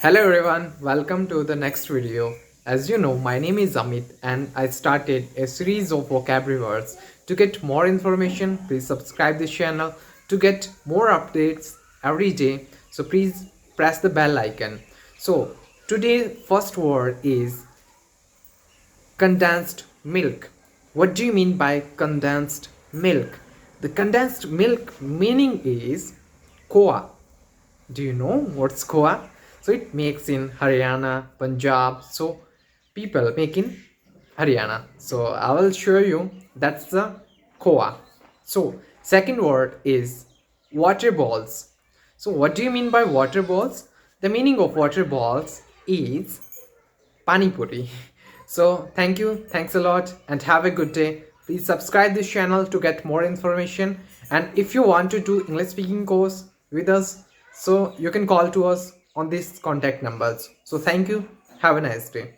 Hello everyone, welcome to the next video. As you know, my name is Amit and I started a series of vocabulary words. To get more information, please subscribe this channel to get more updates every day. So please press the bell icon. So today first word is condensed milk. What do you mean by condensed milk? The condensed milk meaning is Khoa. Do you know what's Khoa? So it makes in Haryana, Punjab. So people make in Haryana. So I will show you that's the Khoa. So second word is water balls. So what do you mean by water balls? The meaning of water balls is pani puri. So thank you, thanks a lot, and have a good day. Please subscribe this channel to get more information. And if you want to do English speaking course with us, so you can call to us on these contact numbers. So thank you, have a nice day.